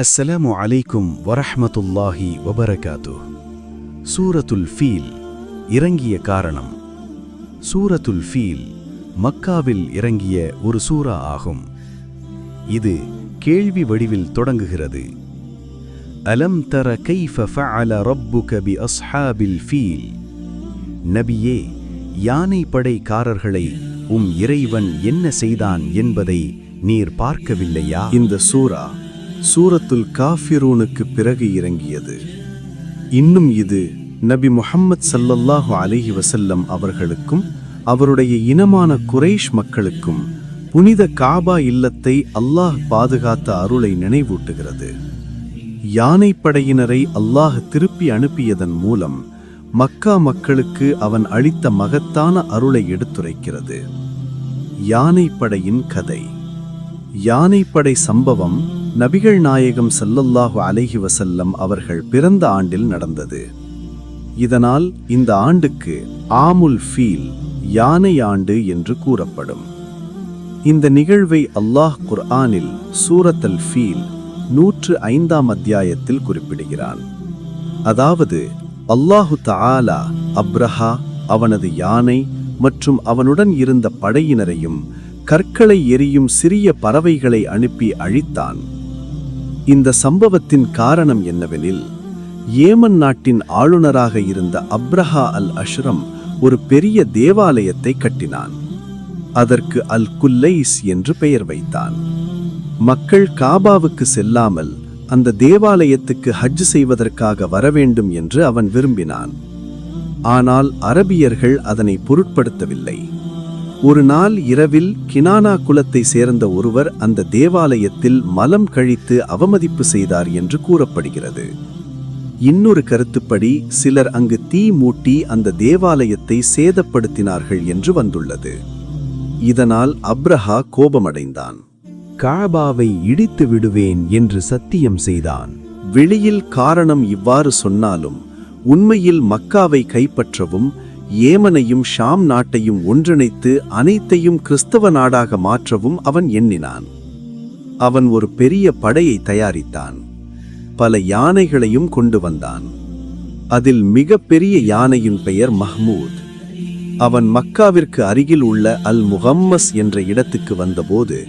அஸ்ஸலாமு அலைக்கும் வரஹ்மத்துல்லாஹி வபரகாத்துஹ். சூரத்துல் ஃபீல் இறங்கிய காரணம். சூரத்துல் ஃபீல் மக்காவில் இறங்கிய ஒரு சூரா ஆகும். இது கேள்வி வடிவில் தொடங்குகிறது. அலம் தர கைஃப ஃபஅல ரப்புக பி அஸ்ஹாபில் ஃபீல். நபியே, யானை படைக்காரர்களை இறைவன் என்ன செய்தான் என்பதை நீர் பார்க்கவில்லையா? இந்த சூரா சூரத்துல் காஃபிரூனுக்கு பிறகு இறங்கியது. இன்னும் இது நபி முஹம்மத் ஸல்லல்லாஹு அலைஹி வஸல்லம் அவர்களுக்கும் அவருடைய இனமான குரைஷ் மக்களுக்கும் புனித காபா இல்லத்தை அல்லாஹ் பாதுகாத்த அருளை நினைவூட்டுகிறது. யானைப்படையினரை அல்லாஹ் திருப்பி அனுப்பியதன் மூலம் மக்கா மக்களுக்கு அவன் அளித்த மகத்தான அருளை எடுத்துரைக்கிறது. யானைப்படையின் கதை. யானைப்படை சம்பவம் நபிகள் நாயகம் ஸல்லல்லாஹு அலைஹி வஸல்லம் அவர்கள் பிறந்த ஆண்டில் நடந்தது. இதனால் இந்த ஆண்டுக்கு ஆமுல் ஃபீல், யானை ஆண்டு என்று கூறப்படும். இந்த நிகழ்வை அல்லாஹ் குர்ஆனில் சூரத்துல் ஃபீல் 105ஆம் அத்தியாயத்தில் குறிப்பிடுகிறான். அதாவது அல்லாஹு தஆலா அப்ரஹா, அவனது யானை மற்றும் அவனுடன் இருந்த படையினரையும் கற்களை எரியும் சிறிய பறவைகளை அனுப்பி அழித்தான். இந்த சம்பவத்தின் காரணம் என்னவெனில், ஏமன் நாட்டின் ஆளுநராக இருந்த அப்ரஹா அல் அஷ்ரம் ஒரு பெரிய தேவாலயத்தை கட்டினான். அதற்கு அல் குல்லைஸ் என்று பெயர் வைத்தான். மக்கள் காபாவுக்கு செல்லாமல் அந்த தேவாலயத்துக்கு ஹஜ் செய்வதற்காக வரவேண்டும் என்று அவன் விரும்பினான். ஆனால் அரபியர்கள் அதனை பொருட்படுத்தவில்லை. ஒரு நாள் இரவில் கினானா குலத்தை சேர்ந்த ஒருவர் அந்த தேவாலயத்தில் மலம் கழித்து அவமதிப்பு செய்தார் என்று கூறப்படுகிறது. இன்னொரு கருத்துப்படி சிலர் அங்கு தீ மூட்டி அந்த தேவாலயத்தை சேதப்படுத்தினார்கள் என்று வந்துள்ளது. இதனால் அப்ரஹா கோபமடைந்தான். காபாவை இடித்து விடுவேன் என்று சத்தியம் செய்தான். வெளியில் காரணம் இவ்வாறு சொன்னாலும் உண்மையில் மக்காவை கைப்பற்றவும் ஏமனையும் ஷாம் நாட்டையும் ஒன்றிணைத்து அனைத்தையும் கிறிஸ்தவ நாடாக மாற்றவும் அவன் எண்ணினான். அவன் ஒரு பெரிய படையை தயாரித்தான். பல யானைகளையும் கொண்டு வந்தான். அதில் மிக பெரிய யானையின் பெயர் மஹ்மூத். அவன் மக்காவிற்கு அருகில் உள்ள அல் முஹம்மஸ் என்ற இடத்துக்கு வந்தபோது